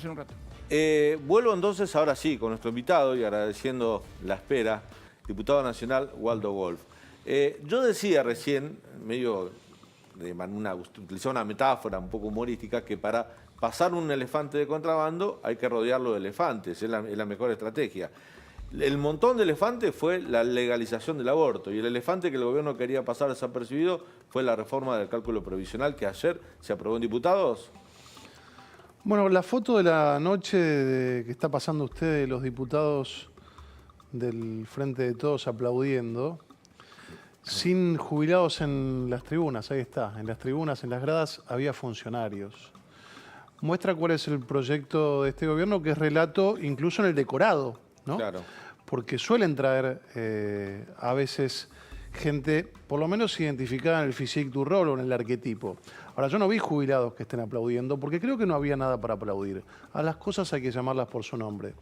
En un rato. Vuelvo entonces, ahora sí, con nuestro invitado y agradeciendo la espera, diputado nacional Waldo Wolf. Yo decía recién, utilizaba una metáfora un poco humorística, que para pasar un elefante de contrabando hay que rodearlo de elefantes, es la mejor estrategia. El montón de elefantes fue la legalización del aborto y el elefante que el gobierno quería pasar desapercibido fue la reforma del cálculo provisional que ayer se aprobó en diputados. Bueno, la foto de la noche que está pasando usted de los diputados del Frente de Todos aplaudiendo, sin jubilados en las tribunas, ahí está, en las tribunas, en las gradas había funcionarios. Muestra cuál es el proyecto de este gobierno, que es relato incluso en el decorado, ¿no? Claro. Porque suelen traer a veces gente, por lo menos identificada en el physique du rôle o en el arquetipo. Ahora, yo no vi jubilados que estén aplaudiendo, porque creo que no había nada para aplaudir. A las cosas hay que llamarlas por su nombre.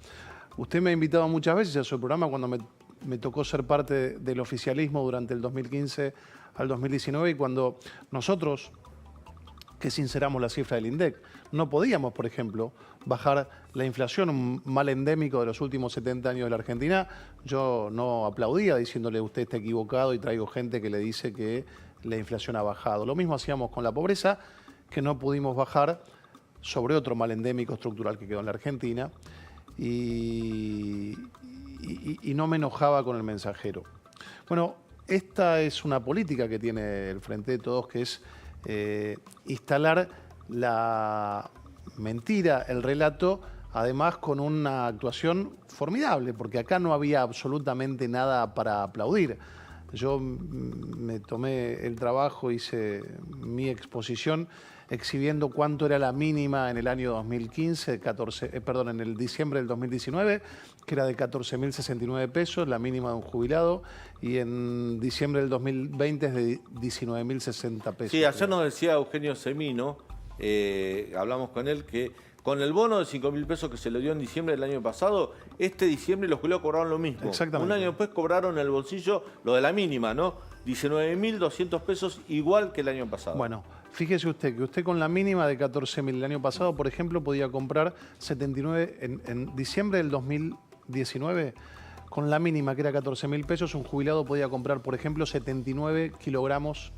Usted me ha invitado muchas veces a su programa cuando me tocó ser parte del oficialismo durante el 2015 al 2019 y cuando nosotros, que sinceramos la cifra del INDEC, no podíamos, por ejemplo, bajar la inflación, un mal endémico de los últimos 70 años de la Argentina. Yo no aplaudía diciéndole usted está equivocado y traigo gente que le dice que la inflación ha bajado. Lo mismo hacíamos con la pobreza, que no pudimos bajar sobre otro mal endémico estructural que quedó en la Argentina y no me enojaba con el mensajero. Bueno, esta es una política que tiene el Frente de Todos, que es instalar la mentira, el relato, además con una actuación formidable, porque acá no había absolutamente nada para aplaudir. Yo me tomé el trabajo, hice mi exposición exhibiendo cuánto era la mínima en el año 2015, en el diciembre del 2019, que era de 14.069 pesos, la mínima de un jubilado, y en diciembre del 2020 es de 19.060 pesos. Sí, ayer nos decía Eugenio Semino, hablamos con él, que con el bono de 5.000 pesos que se le dio en diciembre del año pasado, este diciembre los jubilados cobraron lo mismo. Exactamente. Un año después cobraron en el bolsillo lo de la mínima, ¿no? 19.200 pesos igual que el año pasado. Bueno, fíjese usted que usted con la mínima de 14.000 el año pasado, por ejemplo, podía comprar 79, en diciembre del 2019, con la mínima que era 14.000 pesos, un jubilado podía comprar, por ejemplo, 79 kilogramos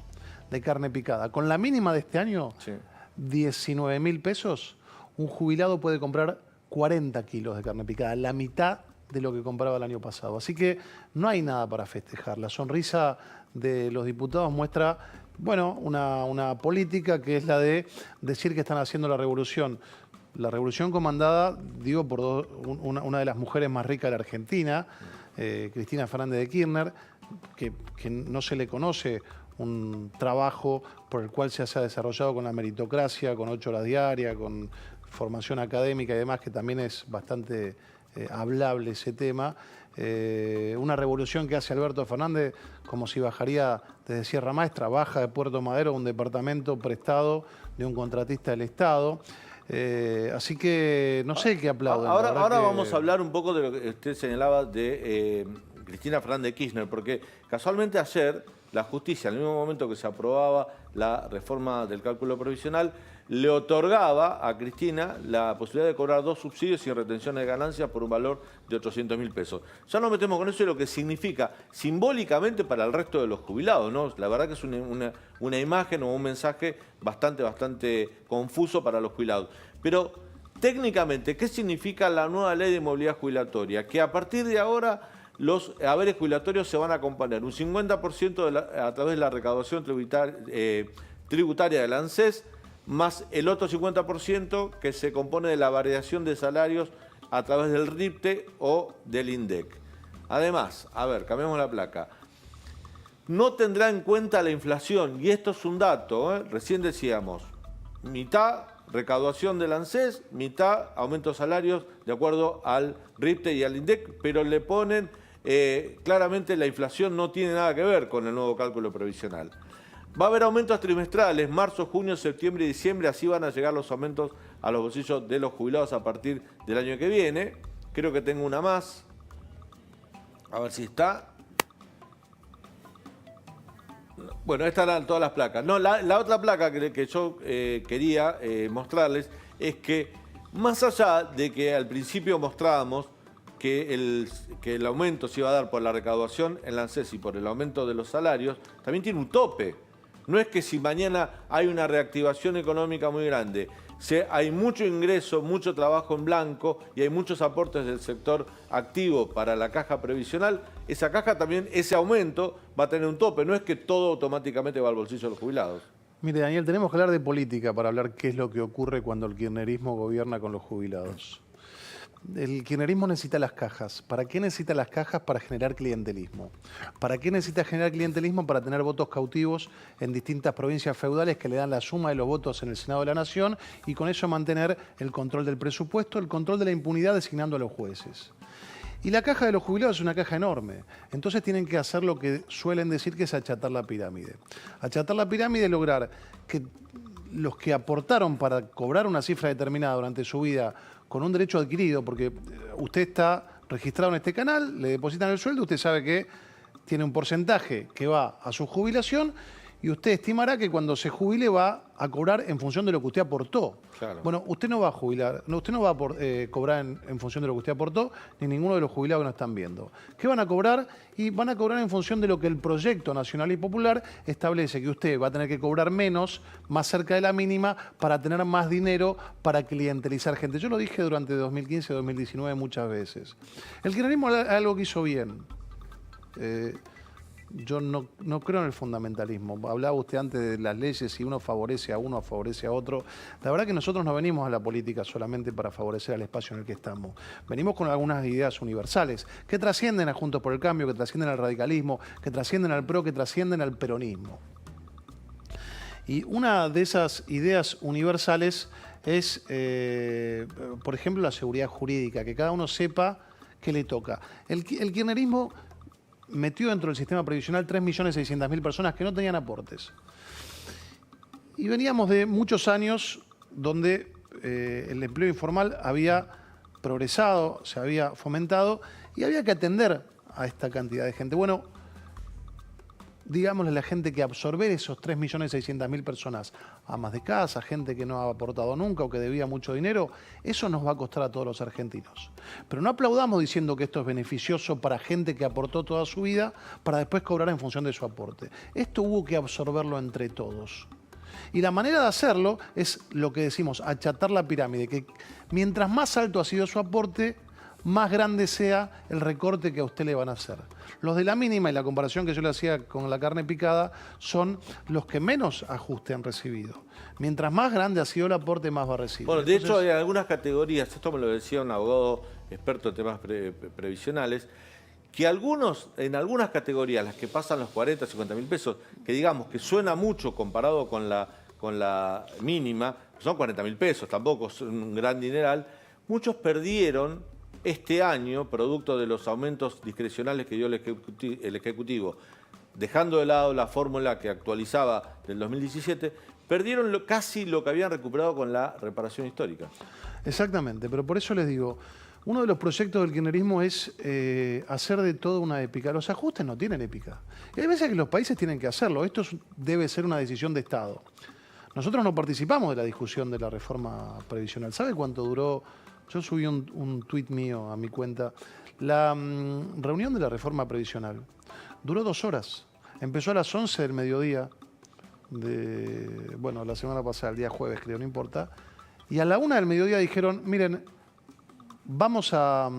de carne picada. Con la mínima de este año, sí, 19.000 pesos, un jubilado puede comprar 40 kilos de carne picada, la mitad de lo que compraba el año pasado. Así que no hay nada para festejar. La sonrisa de los diputados muestra, bueno, una política que es la de decir que están haciendo la revolución. La revolución comandada, digo, por una de las mujeres más ricas de la Argentina, Cristina Fernández de Kirchner, que no se le conoce un trabajo por el cual se haya desarrollado con la meritocracia, con 8 horas diarias, con formación académica y demás, que también es bastante hablable ese tema. Una revolución que hace Alberto Fernández como si bajaría desde Sierra Maestra, baja de Puerto Madero, un departamento prestado de un contratista del Estado. Así que no sé qué aplauden. Ahora vamos a hablar un poco de lo que usted señalaba de Cristina Fernández de Kirchner, porque casualmente ayer la justicia, en el mismo momento que se aprobaba la reforma del cálculo provisional, le otorgaba a Cristina la posibilidad de cobrar 2 subsidios sin retención de ganancias por un valor de 800.000 pesos. Ya nos metemos con eso y lo que significa simbólicamente para el resto de los jubilados, ¿no? La verdad que es una imagen o un mensaje bastante confuso para los jubilados. Pero técnicamente, ¿qué significa la nueva ley de movilidad jubilatoria? Que a partir de ahora los haberes jubilatorios se van a componer un 50% a través de la recaudación tributaria del ANSES, más el otro 50% que se compone de la variación de salarios a través del RIPTE o del INDEC. Además, a ver, cambiamos la placa. No tendrá en cuenta la inflación, y esto es un dato, recién decíamos, mitad recaudación del ANSES, mitad aumento de salarios de acuerdo al RIPTE y al INDEC, pero le ponen claramente la inflación no tiene nada que ver con el nuevo cálculo provisional. Va a haber aumentos trimestrales, marzo, junio, septiembre y diciembre, así van a llegar los aumentos a los bolsillos de los jubilados a partir del año que viene. Creo que tengo una más. A ver si está. Bueno, estas eran todas las placas. No, la otra placa que yo quería mostrarles es que Más allá de que al principio mostrábamos que el aumento se iba a dar por la recaudación en la ANSES y por el aumento de los salarios, también tiene un tope. No es que si mañana hay una reactivación económica muy grande, hay mucho ingreso, mucho trabajo en blanco y hay muchos aportes del sector activo para la caja previsional, esa caja también, ese aumento va a tener un tope. No es que todo automáticamente va al bolsillo de los jubilados. Mire, Daniel, tenemos que hablar de política para hablar qué es lo que ocurre cuando el kirchnerismo gobierna con los jubilados. El kirchnerismo necesita las cajas. ¿Para qué necesita las cajas? Para generar clientelismo. ¿Para qué necesita generar clientelismo? Para tener votos cautivos en distintas provincias feudales que le dan la suma de los votos en el Senado de la Nación y con eso mantener el control del presupuesto, el control de la impunidad designando a los jueces. Y la caja de los jubilados es una caja enorme. Entonces tienen que hacer lo que suelen decir que es achatar la pirámide. Achatar la pirámide es lograr que los que aportaron para cobrar una cifra determinada durante su vida con un derecho adquirido, porque usted está registrado en este canal, le depositan el sueldo, usted sabe que tiene un porcentaje que va a su jubilación y usted estimará que cuando se jubile va a cobrar en función de lo que usted aportó. Claro. Bueno, usted no va a jubilar, usted no va a cobrar en función de lo que usted aportó, ni ninguno de los jubilados que nos están viendo. ¿Qué van a cobrar? Y van a cobrar en función de lo que el proyecto nacional y popular establece, que usted va a tener que cobrar menos, más cerca de la mínima, para tener más dinero para clientelizar gente. Yo lo dije durante 2015 y 2019 muchas veces. El kirchnerismo es algo que hizo bien. Yo no creo en el fundamentalismo. Hablaba usted antes de las leyes, si uno favorece a uno, favorece a otro. La verdad que nosotros no venimos a la política solamente para favorecer al espacio en el que estamos. Venimos con algunas ideas universales que trascienden a Juntos por el Cambio, que trascienden al radicalismo, que trascienden al PRO, que trascienden al peronismo. Y una de esas ideas universales es, por ejemplo, la seguridad jurídica, que cada uno sepa qué le toca. El kirchnerismo metió dentro del sistema previsional 3.600.000 personas que no tenían aportes. Y veníamos de muchos años donde el empleo informal había progresado, se había fomentado y había que atender a esta cantidad de gente. Bueno, digámosle a la gente que absorber esos 3.600.000 personas, amas de casa, gente que no ha aportado nunca o que debía mucho dinero, eso nos va a costar a todos los argentinos. Pero no aplaudamos diciendo que esto es beneficioso para gente que aportó toda su vida para después cobrar en función de su aporte. Esto hubo que absorberlo entre todos. Y la manera de hacerlo es lo que decimos, achatar la pirámide, que mientras más alto ha sido su aporte, más grande sea el recorte que a usted le van a hacer. Los de la mínima y la comparación que yo le hacía con la carne picada son los que menos ajuste han recibido. Mientras más grande ha sido el aporte, más va a recibir. Bueno, de hecho hay algunas categorías, esto me lo decía un abogado experto en temas previsionales, que en algunas categorías, las que pasan los 40, 50.000 pesos, que digamos que suena mucho comparado con la mínima, son 40.000 pesos, tampoco es un gran dineral, muchos perdieron este año, producto de los aumentos discrecionales que dio el Ejecutivo, dejando de lado la fórmula que actualizaba del 2017, perdieron casi lo que habían recuperado con la reparación histórica. Exactamente, pero por eso les digo, uno de los proyectos del kirchnerismo es hacer de todo una épica. Los ajustes no tienen épica. Y hay veces que los países tienen que hacerlo. Esto debe ser una decisión de Estado. Nosotros no participamos de la discusión de la reforma previsional. ¿Sabe cuánto duró? Yo subí un tuit mío a mi cuenta. La reunión de la reforma previsional duró 2 horas. Empezó a las 11 del mediodía, la semana pasada, el día jueves creo, no importa. Y a la 1 del mediodía dijeron, miren, vamos a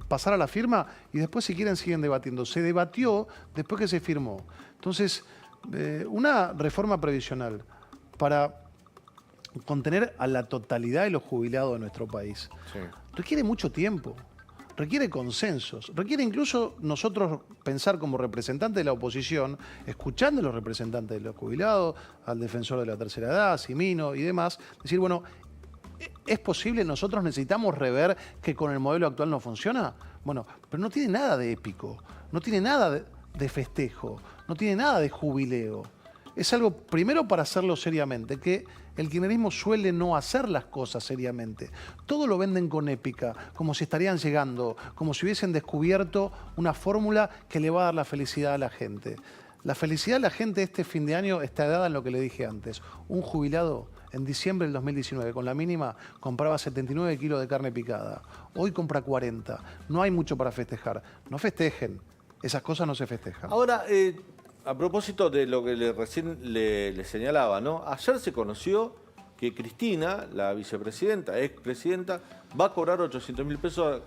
pasar a la firma y después si quieren siguen debatiendo. Se debatió después que se firmó. Entonces, una reforma previsional para contener a la totalidad de los jubilados de nuestro país. Sí. Requiere mucho tiempo, requiere consensos, requiere incluso nosotros pensar como representantes de la oposición, escuchando a los representantes de los jubilados, al defensor de la tercera edad, Simino y demás, decir, bueno, ¿es posible? ¿Nosotros necesitamos rever que con el modelo actual no funciona? Bueno, pero no tiene nada de épico, no tiene nada de festejo, no tiene nada de jubileo. Es algo, primero, para hacerlo seriamente, que el kirchnerismo suele no hacer las cosas seriamente. Todo lo venden con épica, como si estarían llegando, como si hubiesen descubierto una fórmula que le va a dar la felicidad a la gente. La felicidad de la gente este fin de año está dada en lo que le dije antes. Un jubilado en diciembre del 2019, con la mínima, compraba 79 kilos de carne picada. Hoy compra 40. No hay mucho para festejar. No festejen. Esas cosas no se festejan. Ahora, a propósito de lo que recién le señalaba, ¿no? Ayer se conoció que Cristina, la vicepresidenta, expresidenta, va a cobrar 800.000 pesos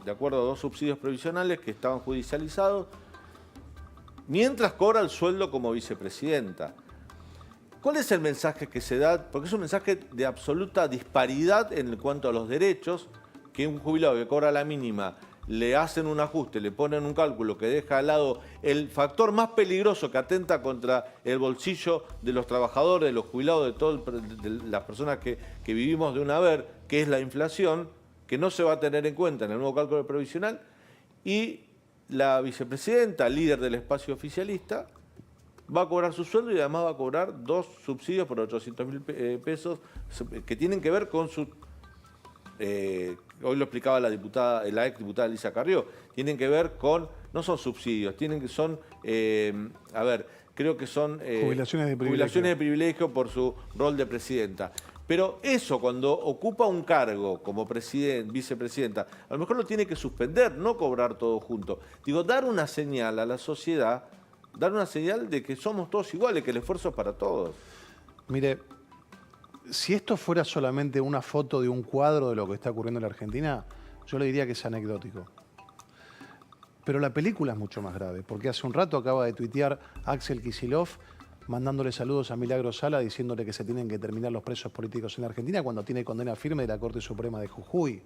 de acuerdo a 2 subsidios provisionales que estaban judicializados, mientras cobra el sueldo como vicepresidenta. ¿Cuál es el mensaje que se da? Porque es un mensaje de absoluta disparidad en cuanto a los derechos, que un jubilado que cobra la mínima le hacen un ajuste, le ponen un cálculo que deja al lado el factor más peligroso que atenta contra el bolsillo de los trabajadores, de los jubilados, de las personas que vivimos de un haber, que es la inflación, que no se va a tener en cuenta en el nuevo cálculo provisional, y la vicepresidenta, líder del espacio oficialista, va a cobrar su sueldo y además va a cobrar 2 subsidios por 800.000 pesos que tienen que ver con su... hoy lo explicaba la ex diputada Elisa Carrió, tienen que ver con, no son subsidios, son, creo que son jubilaciones de privilegio por su rol de presidenta. Pero eso, cuando ocupa un cargo como vicepresidenta, a lo mejor lo tiene que suspender, no cobrar todo junto. Digo, dar una señal a la sociedad, dar una señal de que somos todos iguales, que el esfuerzo es para todos. Mire, si esto fuera solamente una foto de un cuadro de lo que está ocurriendo en la Argentina, yo le diría que es anecdótico. Pero la película es mucho más grave, porque hace un rato acaba de tuitear Axel Kicillof mandándole saludos a Milagro Sala diciéndole que se tienen que terminar los presos políticos en la Argentina cuando tiene condena firme de la Corte Suprema de Jujuy.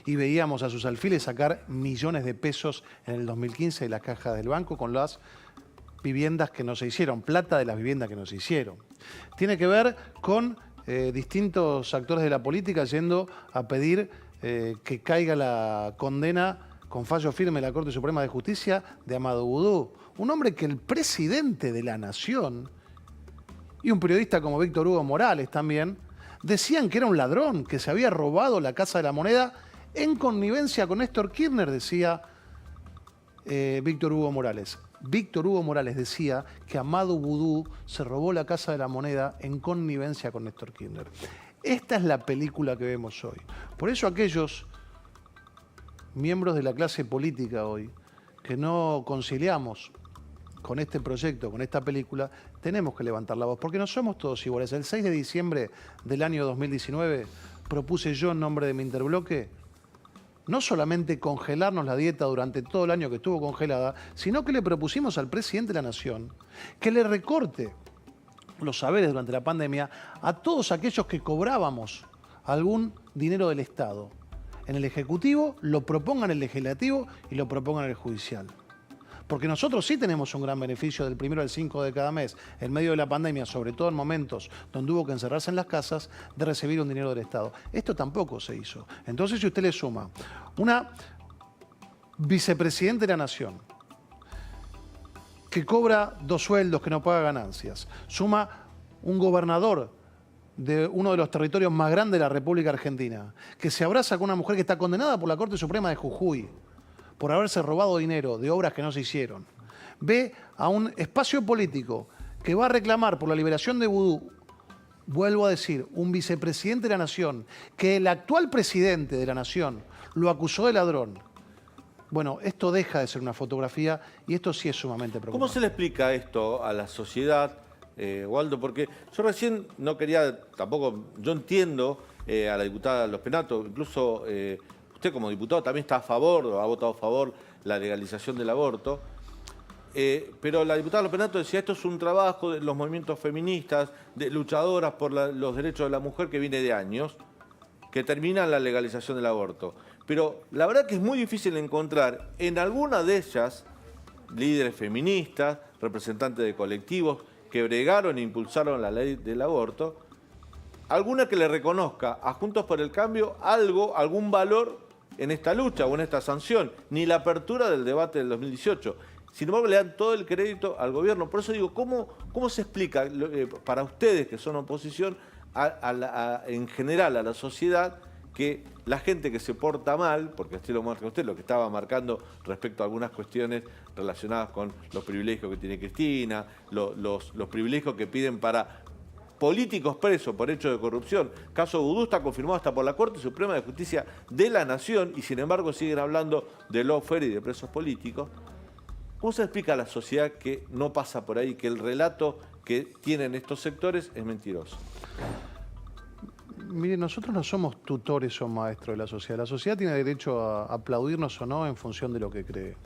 Y veíamos a sus alfiles sacar millones de pesos en el 2015 de las cajas del banco con las viviendas que no se hicieron, plata de las viviendas que no se hicieron. Tiene que ver con distintos actores de la política yendo a pedir que caiga la condena con fallo firme de la Corte Suprema de Justicia de Amadou Boudou, un hombre que el presidente de la Nación y un periodista como Víctor Hugo Morales también decían que era un ladrón, que se había robado la Casa de la Moneda en connivencia con Néstor Kirchner, decía Víctor Hugo Morales. Víctor Hugo Morales decía que Amadou Boudou se robó la Casa de la Moneda en connivencia con Néstor Kirchner. Esta es la película que vemos hoy. Por eso aquellos miembros de la clase política hoy que no conciliamos con este proyecto, con esta película, tenemos que levantar la voz, porque no somos todos iguales. El 6 de diciembre del año 2019 propuse yo en nombre de mi interbloque no solamente congelarnos la dieta durante todo el año que estuvo congelada, sino que le propusimos al presidente de la Nación que le recorte los saberes durante la pandemia a todos aquellos que cobrábamos algún dinero del Estado. En el Ejecutivo, lo propongan en el Legislativo y lo propongan en el Judicial. Porque nosotros sí tenemos un gran beneficio del 1 al 5 de cada mes, en medio de la pandemia, sobre todo en momentos donde hubo que encerrarse en las casas, de recibir un dinero del Estado. Esto tampoco se hizo. Entonces, si usted le suma una vicepresidenta de la Nación que cobra 2 sueldos, que no paga ganancias, suma un gobernador de uno de los territorios más grandes de la República Argentina, que se abraza con una mujer que está condenada por la Corte Suprema de Jujuy, por haberse robado dinero de obras que no se hicieron, ve a un espacio político que va a reclamar por la liberación de Boudou, vuelvo a decir, un vicepresidente de la Nación, que el actual presidente de la Nación lo acusó de ladrón. Bueno, esto deja de ser una fotografía y esto sí es sumamente preocupante. ¿Cómo se le explica esto a la sociedad, Waldo? Porque yo recién no quería, tampoco, yo entiendo a la diputada Los Penato, incluso... usted como diputado también está a favor, o ha votado a favor la legalización del aborto, pero la diputada Los Penato decía, esto es un trabajo de los movimientos feministas, de luchadoras por los derechos de la mujer que viene de años, que terminan la legalización del aborto. Pero la verdad que es muy difícil encontrar en alguna de ellas líderes feministas, representantes de colectivos que bregaron e impulsaron la ley del aborto, alguna que le reconozca a Juntos por el Cambio algún valor en esta lucha o en esta sanción, ni la apertura del debate del 2018. Sin embargo, le dan todo el crédito al gobierno. Por eso digo, ¿cómo se explica para ustedes que son oposición en general a la sociedad que la gente que se porta mal, porque así lo marca usted, lo que estaba marcando respecto a algunas cuestiones relacionadas con los privilegios que tiene Cristina, los privilegios que piden para políticos presos por hechos de corrupción. Caso Vudú está confirmado hasta por la Corte Suprema de Justicia de la Nación y sin embargo siguen hablando de lawfare y de presos políticos. ¿Cómo se explica a la sociedad que no pasa por ahí, que el relato que tienen estos sectores es mentiroso? Mire, nosotros no somos tutores o maestros de la sociedad. La sociedad tiene derecho a aplaudirnos o no en función de lo que cree.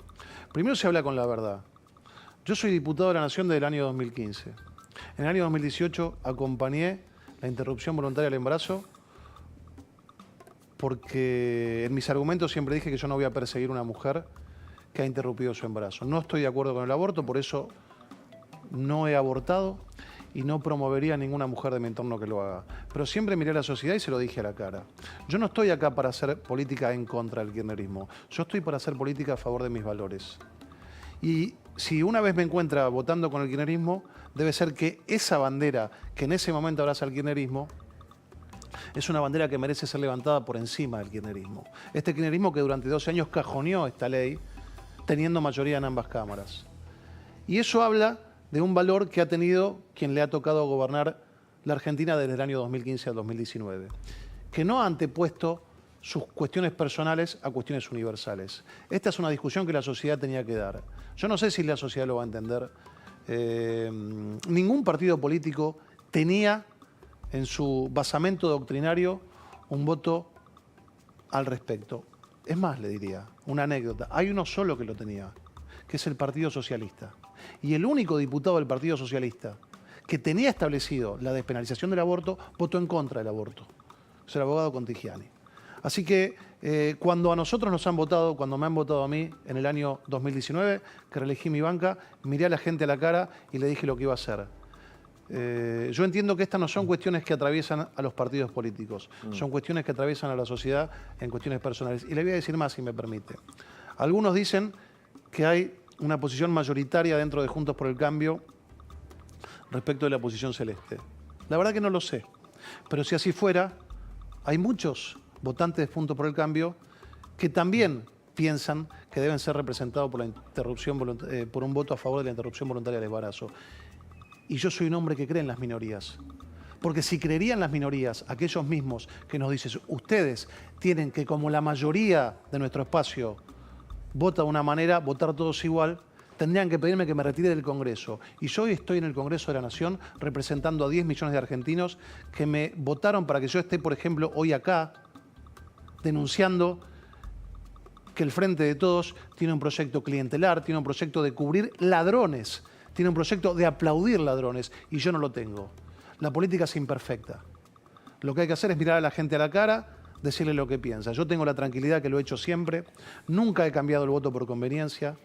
Primero se habla con la verdad. Yo soy diputado de la Nación desde el año 2015. En el año 2018 acompañé la interrupción voluntaria del embarazo porque en mis argumentos siempre dije que yo no voy a perseguir a una mujer que ha interrumpido su embarazo. No estoy de acuerdo con el aborto, por eso no he abortado y no promovería a ninguna mujer de mi entorno que lo haga. Pero siempre miré a la sociedad y se lo dije a la cara. Yo no estoy acá para hacer política en contra del kirchnerismo. Yo estoy para hacer política a favor de mis valores. Y si una vez me encuentra votando con el kirchnerismo, debe ser que esa bandera que en ese momento abraza el kirchnerismo es una bandera que merece ser levantada por encima del kirchnerismo. Este kirchnerismo que durante 12 años cajoneó esta ley, teniendo mayoría en ambas cámaras. Y eso habla de un valor que ha tenido quien le ha tocado gobernar la Argentina desde el año 2015 al 2019, que no ha antepuesto sus cuestiones personales a cuestiones universales. Esta es una discusión que la sociedad tenía que dar. Yo no sé si la sociedad lo va a entender. Ningún partido político tenía en su basamento doctrinario un voto al respecto. Es más, le diría, una anécdota. Hay uno solo que lo tenía, que es el Partido Socialista. Y el único diputado del Partido Socialista que tenía establecido la despenalización del aborto, votó en contra del aborto. Es el abogado Contigiani. Así que cuando a nosotros nos han votado, cuando me han votado a mí en el año 2019, que reelegí mi banca, miré a la gente a la cara y le dije lo que iba a hacer. Yo entiendo que estas no son cuestiones que atraviesan a los partidos políticos, son cuestiones que atraviesan a la sociedad en cuestiones personales. Y le voy a decir más, si me permite. Algunos dicen que hay una posición mayoritaria dentro de Juntos por el Cambio respecto de la posición celeste. La verdad que no lo sé, pero si así fuera, hay muchos votantes de Juntos por el Cambio que también piensan que deben ser representados por la interrupción por un voto a favor de la interrupción voluntaria del embarazo. Y yo soy un hombre que cree en las minorías. Porque si creerían las minorías, aquellos mismos que nos dicen, ustedes tienen que, como la mayoría de nuestro espacio vota de una manera, votar todos igual, tendrían que pedirme que me retire del Congreso. Y yo hoy estoy en el Congreso de la Nación representando a 10 millones de argentinos que me votaron para que yo esté, por ejemplo, hoy acá, denunciando que el Frente de Todos tiene un proyecto clientelar, tiene un proyecto de cubrir ladrones, tiene un proyecto de aplaudir ladrones, y yo no lo tengo. La política es imperfecta. Lo que hay que hacer es mirar a la gente a la cara, decirle lo que piensa. Yo tengo la tranquilidad que lo he hecho siempre, nunca he cambiado el voto por conveniencia,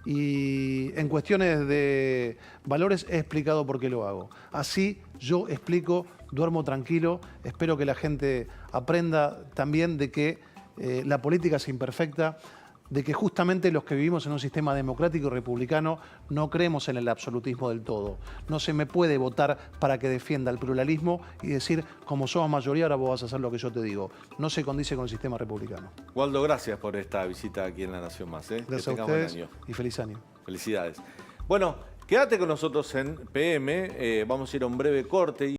y en cuestiones de valores he explicado por qué lo hago. Así yo explico, duermo tranquilo, espero que la gente aprenda también de que la política es imperfecta, de que justamente los que vivimos en un sistema democrático y republicano no creemos en el absolutismo del todo. No se me puede votar para que defienda el pluralismo y decir, como somos mayoría, ahora vos vas a hacer lo que yo te digo. No se condice con el sistema republicano. Waldo, gracias por esta visita aquí en La Nación Más. Gracias a ustedes y feliz año. Felicidades. Bueno, quédate con nosotros en PM, vamos a ir a un breve corte.